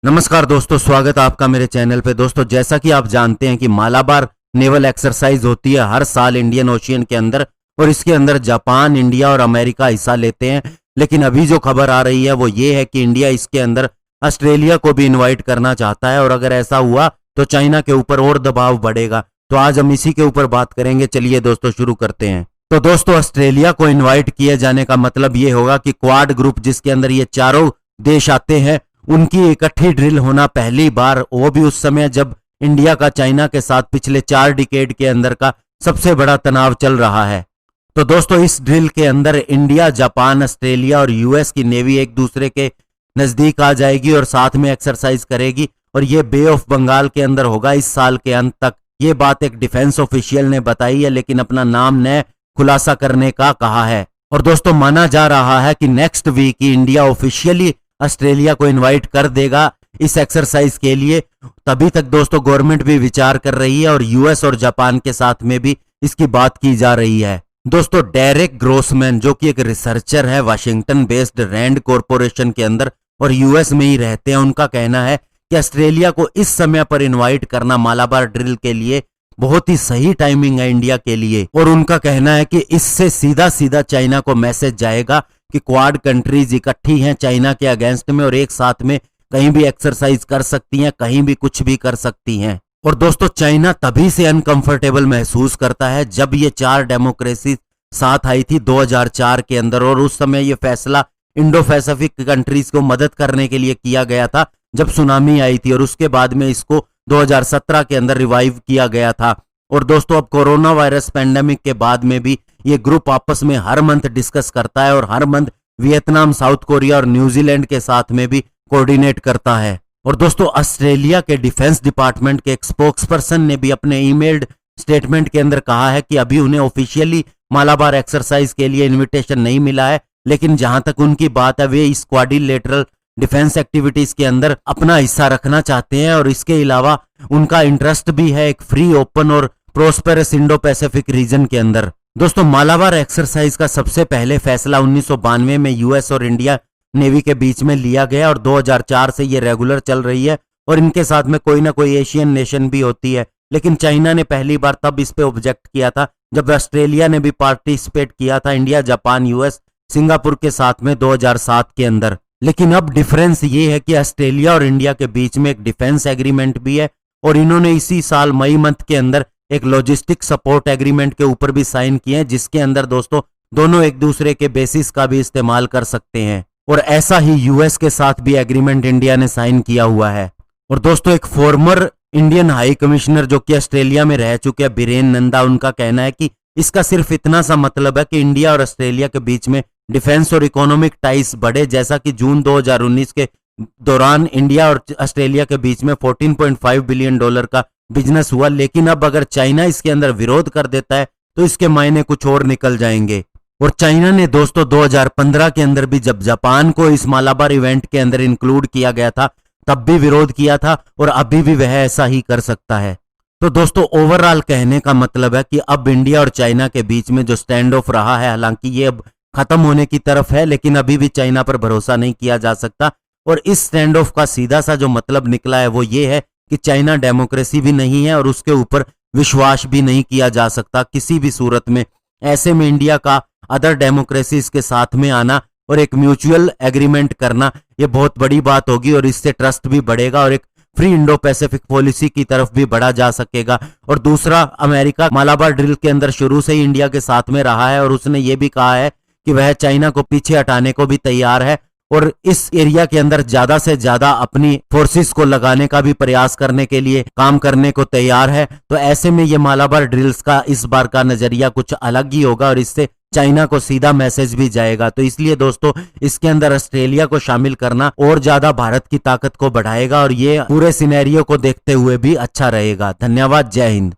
नमस्कार दोस्तों, स्वागत है आपका मेरे चैनल पे। दोस्तों, जैसा कि आप जानते हैं कि मालाबार नेवल एक्सरसाइज होती है हर साल इंडियन ओशियन के अंदर, और इसके अंदर जापान, इंडिया और अमेरिका हिस्सा लेते हैं। लेकिन अभी जो खबर आ रही है वो ये है कि इंडिया इसके अंदर ऑस्ट्रेलिया को भी इन्वाइट करना चाहता है, और अगर ऐसा हुआ तो चाइना के ऊपर और दबाव बढ़ेगा। तो आज हम इसी के ऊपर बात करेंगे। चलिए दोस्तों, शुरू करते हैं। तो दोस्तों, ऑस्ट्रेलिया को इन्वाइट किए जाने का मतलब ये होगा कि क्वाड ग्रुप, जिसके अंदर ये चारों देश आते हैं, उनकी इकट्ठी ड्रिल होना पहली बार, वो भी उस समय जब इंडिया का चाइना के साथ पिछले 4 डिकेड के अंदर का सबसे बड़ा तनाव चल रहा है। तो दोस्तों, इस ड्रिल के अंदर इंडिया, जापान, ऑस्ट्रेलिया और यूएस की नेवी एक दूसरे के नजदीक आ जाएगी और साथ में एक्सरसाइज करेगी, और ये बे ऑफ बंगाल के अंदर होगा इस साल के अंत तक। ये बात एक डिफेंस ऑफिशियल ने बताई है, लेकिन अपना नाम न खुलासा करने का कहा है। और दोस्तों, माना जा रहा है कि नेक्स्ट वीक ही इंडिया ऑफिशियली ऑस्ट्रेलिया को इनवाइट कर देगा इस एक्सरसाइज के लिए। तभी तक दोस्तों गवर्नमेंट भी विचार कर रही है, और यूएस और जापान के साथ में भी इसकी बात की जा रही है। दोस्तों, डेरेक ग्रोसमैन, जो कि एक रिसर्चर है वाशिंगटन बेस्ड रैंड कॉरपोरेशन के अंदर और यूएस में ही रहते हैं, उनका कहना है कि ऑस्ट्रेलिया को इस समय पर इनवाइट करना मालाबार ड्रिल के लिए बहुत ही सही टाइमिंग है इंडिया के लिए। और उनका कहना है कि इससे सीधा सीधा चाइना को मैसेज जाएगा कि क्वाड कंट्रीज इकट्ठी हैं चाइना के अगेंस्ट में, और एक साथ में कहीं भी एक्सरसाइज कर सकती हैं, कहीं भी कुछ भी कर सकती हैं। और दोस्तों, चाइना तभी से अनकंफर्टेबल महसूस करता है जब ये 4 डेमोक्रेसी साथ आई थी 2004 के अंदर, और उस समय ये फैसला इंडो पैसिफिक कंट्रीज को मदद करने के लिए किया गया था जब सुनामी आई थी, और उसके बाद में इसको 2017 के अंदर रिवाइव किया गया था। और दोस्तों, अब कोरोना वायरस पैंडेमिक के बाद में भी ये ग्रुप आपस में हर मंथ डिस्कस करता है, और हर मंथ वियतनाम, साउथ कोरिया और न्यूजीलैंड के साथ में भी कोऑर्डिनेट करता है। और दोस्तों, ऑस्ट्रेलिया के डिफेंस डिपार्टमेंट के एक स्पोक्सपर्सन ने भी अपने ईमेल्ड स्टेटमेंट के अंदर कहा है कि अभी उन्हें ऑफिशियली मालाबार एक्सरसाइज के लिए इन्विटेशन नहीं मिला है, लेकिन जहां तक उनकी बात है वे इस क्वाड्रिलेटरल डिफेंस एक्टिविटीज के अंदर अपना हिस्सा रखना चाहते हैं, और इसके अलावा उनका इंटरेस्ट भी है एक फ्री, ओपन और प्रोस्पेरस इंडो पैसिफिक रीजन के अंदर। दोस्तों, मालाबार एक्सरसाइज का सबसे पहले फैसला 1992 में यूएस और इंडिया नेवी के बीच में लिया गया, और 2004 से ये रेगुलर चल रही है, और इनके साथ में कोई ना कोई एशियन नेशन भी होती है। लेकिन चाइना ने पहली बार तब इस पे ऑब्जेक्ट किया था जब ऑस्ट्रेलिया ने भी पार्टिसिपेट किया था इंडिया, जापान, यूएस, सिंगापुर के साथ में 2007 के अंदर। लेकिन अब डिफरेंस ये है कि ऑस्ट्रेलिया और इंडिया के बीच में एक डिफेंस एग्रीमेंट भी है, और इन्होंने इसी साल मई मंथ के अंदर एक लॉजिस्टिक सपोर्ट एग्रीमेंट के ऊपर भी साइन किए हैं, जिसके अंदर दोस्तों दोनों एक दूसरे के बेसिस का भी इस्तेमाल कर सकते हैं। और ऐसा ही यूएस के साथ भी एग्रीमेंट इंडिया ने साइन किया हुआ है। और दोस्तों, एक फॉर्मर इंडियन हाई कमिश्नर जो कि ऑस्ट्रेलिया में रह चुके हैं, बीरेन नंदा, उनका कहना है कि इसका सिर्फ इतना सा मतलब है कि इंडिया और ऑस्ट्रेलिया के बीच में डिफेंस और इकोनॉमिक टाइज बढ़े, जैसा कि जून 2019 के दौरान इंडिया और ऑस्ट्रेलिया के बीच में $14.5 बिलियन का बिजनेस हुआ। लेकिन अब अगर चाइना इसके अंदर विरोध कर देता है तो इसके मायने कुछ और निकल जाएंगे। और चाइना ने दोस्तों 2015 के अंदर भी, जब जापान को इस मालाबार इवेंट के अंदर इंक्लूड किया गया था, तब भी विरोध किया था, और अभी भी वह ऐसा ही कर सकता है। तो दोस्तों, ओवरऑल कहने का मतलब है कि अब इंडिया और चाइना के बीच में जो स्टैंड ऑफ रहा है, हालांकि ये अब खत्म होने की तरफ है, लेकिन अभी भी चाइना पर भरोसा नहीं किया जा सकता। और इस स्टैंड ऑफ का सीधा सा जो मतलब निकला है वो ये है कि चाइना डेमोक्रेसी भी नहीं है, और उसके ऊपर विश्वास भी नहीं किया जा सकता किसी भी सूरत में। ऐसे में इंडिया का अदर डेमोक्रेसीज के साथ में आना और एक म्यूचुअल एग्रीमेंट करना, ये बहुत बड़ी बात होगी, और इससे ट्रस्ट भी बढ़ेगा, और एक फ्री इंडो पैसिफिक पॉलिसी की तरफ भी बढ़ा जा सकेगा। और दूसरा, अमेरिका मालाबार ड्रिल के अंदर शुरू से ही इंडिया के साथ में रहा है, और उसने ये भी कहा है कि वह चाइना को पीछे हटाने को भी तैयार है, और इस एरिया के अंदर ज्यादा से ज्यादा अपनी फोर्सेस को लगाने का भी प्रयास करने के लिए काम करने को तैयार है। तो ऐसे में ये मालाबार ड्रिल्स का इस बार का नजरिया कुछ अलग ही होगा, और इससे चाइना को सीधा मैसेज भी जाएगा। तो इसलिए दोस्तों, इसके अंदर ऑस्ट्रेलिया को शामिल करना और ज्यादा भारत की ताकत को बढ़ाएगा, और ये पूरे सिनेरियो को देखते हुए भी अच्छा रहेगा। धन्यवाद, जय हिंद।